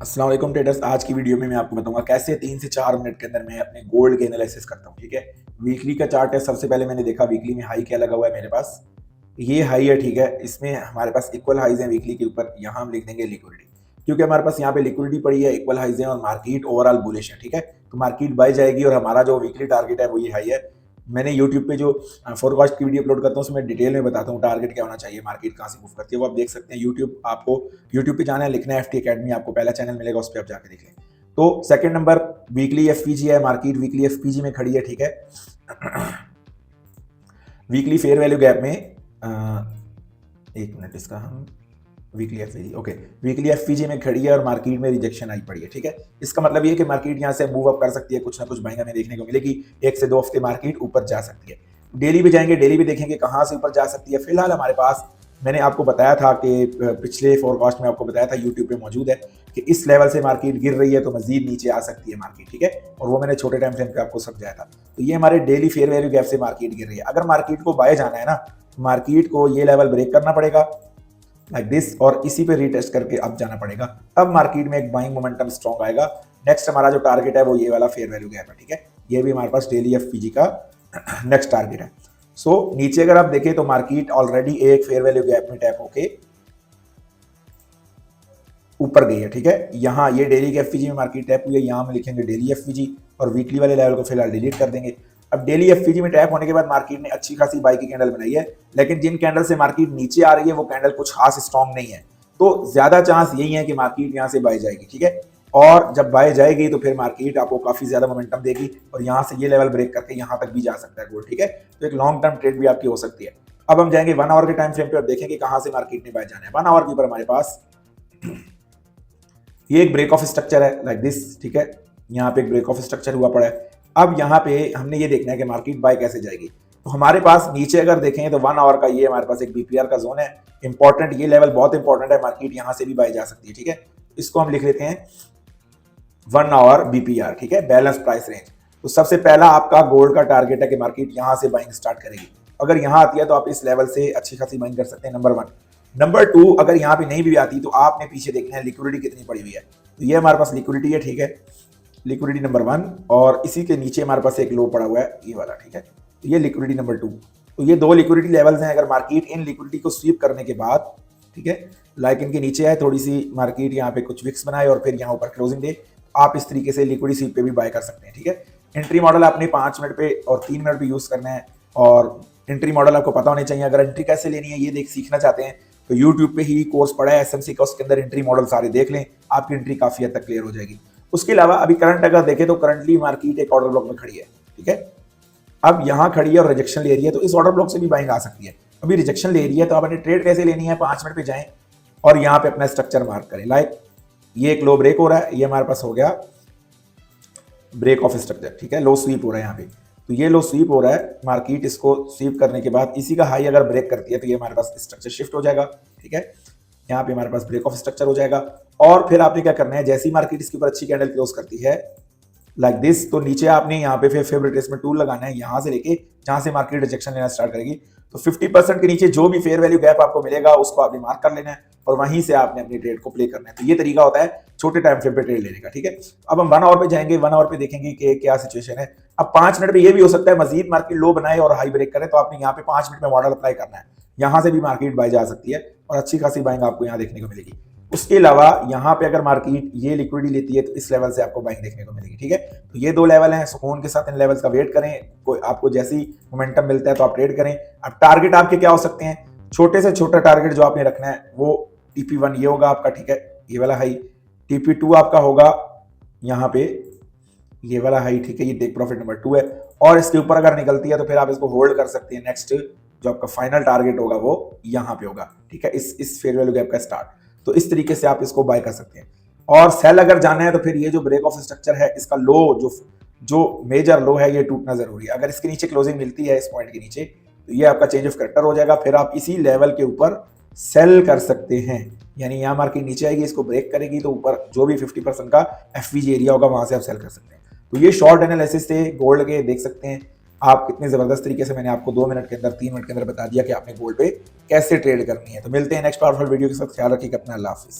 अस्सलाम वालेकुम ट्रेडर्स। आज की वीडियो में मैं आपको बताऊंगा कैसे 3 से 4 मिनट के अंदर मैं अपने गोल्ड के एनालिसिस करता हूं। ठीक है, वीकली का चार्ट है। सबसे पहले मैंने देखा वीकली में हाई क्या लगा हुआ है मेरे पास। ये हाई है, ठीक है। इसमें हमारे पास इक्वल हाइज हैं वीकली के ऊपर। यहाँ हम लिख देंगे लिक्विडिटी, क्योंकि हमारे पास यहाँ पे लिक्विडिटी पड़ी है, इक्वल हाइज है और मार्केट ओवरऑल बुलिश है। ठीक है, तो मार्केट बाय जाएगी और हमारा जो वीकली टारगेट है वो ये हाई है। मैंने यूट्यूब पे जो फोरकास्ट की वीडियो अपलोड करता हूँ उसमें डिटेल में बताता हूँ टारगेट क्या होना चाहिए, मार्केट कहाँ से मूव करती है, वो आप देख सकते हैं। यूट्यूब पे जाना है, लिखना है एफटी अकेडमी, आपको पहला चैनल मिलेगा, उस पर आप जाके देख लें। तो सेकंड नंबर वीकली एफपीजी है, मार्केट वीकली एफपीजी में खड़ी है। ठीक है, वीकली फेयर वैल्यू गैप में एक मिनट, इसका हम वीकली एफपीजी, ओके, वीकली एफपीजी में खड़ी है और मार्केट में रिजेक्शन आई पड़ी है। ठीक है, इसका मतलब ये है कि मार्केट यहाँ से मूव अप कर सकती है, कुछ ना कुछ बाइंग हमें देखने को मिलेगी। 1 से 2 हफ्ते मार्केट ऊपर जा सकती है। डेली भी जाएंगे, डेली भी देखेंगे कहाँ से ऊपर जा सकती है। फिलहाल हमारे पास, मैंने आपको बताया था कि पिछले फोरकास्ट में आपको बताया था, यूट्यूब पे मौजूद है, कि इस लेवल से मार्केट गिर रही है तो मजीद नीचे आ सकती है मार्केट। ठीक है, और वो मैंने छोटे टाइम फ्रेम पे आपको समझाया था। तो ये हमारे डेली फेयर वैल्यू गैप से मार्केट गिर रही है। अगर मार्केट को बाय जाना है ना, मार्केट को ये लेवल ब्रेक करना पड़ेगा लाइक दिस, और इसी पे रीटेस्ट करके अब जाना पड़ेगा। तब मार्केट में एक बाइंग मोमेंटम स्ट्रॉन्ग आएगा। नेक्स्ट हमारा जो टारगेट है वो ये वाला फेयर वैल्यू गैप है। ठीक है, ये भी हमारे पास डेली एफपीजी का नेक्स्ट टारगेट है। नीचे अगर आप देखें तो मार्केट ऑलरेडी एक फेयर वैल्यू गैप में टैप होके ऊपर गई है। ठीक है, यहाँ ये डेली के एफपीजी में मार्केट टैप हुई है, यहाँ हम लिखेंगे डेली एफपीजी और वीकली वाले लेवल को फिलहाल डिलीट कर देंगे। अब डेली एफपीजी में टैप होने के बाद मार्केट ने अच्छी खासी बाई की कैंडल बनाई है, लेकिन जिन कैंडल से मार्केट नीचे आ रही है वो कैंडल कुछ खास स्ट्रॉन्ग नहीं है। तो ज्यादा चांस यही है कि मार्केट यहाँ से बाय जाएगी। ठीक है, और जब बाय जाएगी तो फिर मार्केट आपको काफी ज्यादा मोमेंटम देगी और यहाँ से ये लेवल ब्रेक करके यहाँ तक भी जा सकता है गोल्ड। ठीक है, तो एक लॉन्ग टर्म ट्रेड भी आपकी हो सकती है। अब हम जाएंगे 1 आवर के टाइम फ्रेम पे और देखेंगे कहाँ से मार्केट ने बाय जाना है। 1 आवर के ऊपर हमारे पास ये एक ब्रेक ऑफ स्ट्रक्चर है लाइक दिस। ठीक है, यहाँ पे एक ब्रेक ऑफ स्ट्रक्चर हुआ पड़ा है। अब यहाँ पे हमने ये देखना है कि मार्केट बाय कैसे जाएगी। तो हमारे पास नीचे अगर देखें तो 1 आवर का ये हमारे पास एक बीपीआर का जोन है, इंपॉर्टेंट, ये लेवल बहुत इंपॉर्टेंट है, मार्केट यहाँ से भी बाय जा सकती है। ठीक है, इसको हम लिख लेते हैं 1 आवर बीपीआर। ठीक है, बैलेंस प्राइस रेंज। तो सबसे पहला आपका गोल्ड का टारगेट है कि मार्केट यहाँ से बाइंग स्टार्ट करेगी। अगर यहाँ आती है तो आप इस लेवल से अच्छी खासी बाइंग कर सकते हैं, नंबर 1। नंबर 2, अगर यहाँ पे नहीं भी आती तो आपने पीछे देखना है लिक्विडिटी कितनी पड़ी हुई है। तो ये हमारे पास लिक्विडिटी है। ठीक है, लिक्विडिटी नंबर 1, और इसी के नीचे हमारे पास एक लो पड़ा हुआ है, ये वाला। ठीक है, तो ये लिक्विडिटी नंबर 2। तो ये 2 लिक्विडिटी लेवल्स हैं। अगर मार्केट इन लिक्विडिटी को स्वीप करने के बाद, ठीक है, लाइक इनके नीचे है, थोड़ी सी मार्केट यहाँ पे कुछ विक्स बनाए और फिर यहाँ ऊपर क्लोजिंग दे, आप इस तरीके से लिक्विडिटी स्वीप पे भी बाय कर सकते हैं। ठीक है, एंट्री मॉडल आपने 5 मिनट पे और 3 मिनट पे यूज करना है, और एंट्री मॉडल आपको पता होने चाहिए। अगर एंट्री कैसे लेनी है ये सीखना चाहते हैं तो यूट्यूब पे ही कोर्स पड़ा है एसएमसी का, उसके अंदर एंट्री मॉडल सारे देख लें, आपकी एंट्री काफी हद तक क्लियर हो जाएगी। उसके अलावा अभी करंट अगर देखें तो करंटली मार्केट एक ऑर्डर ब्लॉक में खड़ी है। ठीक है, अब यहाँ खड़ी है और रिजेक्शन ले रही है, तो इस ऑर्डर ब्लॉक से भी बाइंग आ सकती है। अभी रिजेक्शन ले रही है तो आपने ट्रेड कैसे लेनी है, 5 मिनट पे जाएं और यहाँ पे अपना स्ट्रक्चर मार्क करें। लाइक ये एक लो ब्रेक हो रहा है, ये हमारे पास हो गया ब्रेक ऑफ स्ट्रक्चर। ठीक है, लो स्वीप हो रहा है यहाँ पे, तो ये लो स्वीप हो रहा है। मार्केट इसको स्वीप करने के बाद इसी का हाई अगर ब्रेक करती है तो ये हमारे पास स्ट्रक्चर शिफ्ट हो जाएगा। ठीक है, यहाँ पे हमारे पास ब्रेक ऑफ स्ट्रक्चर हो जाएगा। और फिर आपने क्या करना है, जैसी मार्केट इसके ऊपर अच्छी कैंडल क्लोज करती है लाइक दिस, तो नीचे आपने यहाँ पे फिर फेवरेट रिट्रेसमेंट टूल लगाना है, यहाँ से लेके जहां से मार्केट रिजेक्शन लेना स्टार्ट करेगी। तो 50% के नीचे जो भी फेयर वैल्यू गैप आपको मिलेगा उसको आपने मार्क कर लेना है और वहीं से आपने अपनी ट्रेड को प्ले करना है। तो ये तरीका होता है छोटे टाइम फ्रेम पे ट्रेड लेने का। ठीक है, अब हम 1 आवर पे जाएंगे। 1 आवर पे देखेंगे कि क्या सिचुएशन है। अब 5 मिनट पे ये भी हो सकता है मजीद मार्केट लो बनाए और हाई ब्रेक करे, तो आपने यहाँ पे 5 मिनट में मॉडल अप्लाई करना है, यहाँ से भी मार्केट बाय जा सकती है और अच्छी खासी बाइंग आपको यहाँ देखने को मिलेगी। उसके अलावा यहाँ पे अगर मार्केट ये लिक्विडिटी लेती है तो इस लेवल से आपको बाइंग देखने को मिलेगी। ठीक है, तो ये 2 लेवल हैं, सुकून के साथ इन लेवल्स का वेट करें। कोई आपको जैसी मोमेंटम मिलता है तो आप ट्रेड करें। अब टारगेट आपके क्या हो सकते हैं, छोटे से छोटा टारगेट जो आपने रखना है वो TP1 ये होगा आपका। ठीक है, ये वाला हाई। TP2 आपका होगा यहाँ पे ये वाला हाई। ठीक है, ये टेक प्रॉफिट नंबर 2 है, और इसके ऊपर अगर निकलती है तो फिर आप इसको होल्ड कर सकते हैं। नेक्स्ट जो आपका फाइनल टारगेट होगा वो यहाँ पे होगा। ठीक है, इस फेयर वैल्यू गैप का स्टार्ट। तो इस तरीके से आप इसको बाय कर सकते हैं। और सेल अगर जाना है तो फिर ये जो ब्रेक ऑफ स्ट्रक्चर है इसका लो, जो मेजर लो है, ये टूटना जरूरी है। अगर इसके नीचे क्लोजिंग मिलती है इस पॉइंट के नीचे तो ये आपका चेंज ऑफ कैरेक्टर हो जाएगा, फिर आप इसी लेवल के ऊपर सेल कर सकते हैं। यानी यहाँ मार्केट नीचे आएगी, इसको ब्रेक करेगी तो ऊपर जो भी 50% का एफवीजी एरिया होगा वहां से आप सेल कर सकते हैं। तो ये शॉर्ट एनालिसिस थे गोल्ड के, देख सकते हैं आप कितने जबरदस्त तरीके से मैंने आपको 2 मिनट के अंदर 3 मिनट के अंदर बता दिया कि आपने गोल्ड पे कैसे ट्रेड करनी है। तो मिलते हैं नेक्स्ट पावरफुल वीडियो के साथ, ख्याल रखिएगा अपना, अल्लाह हाफिज।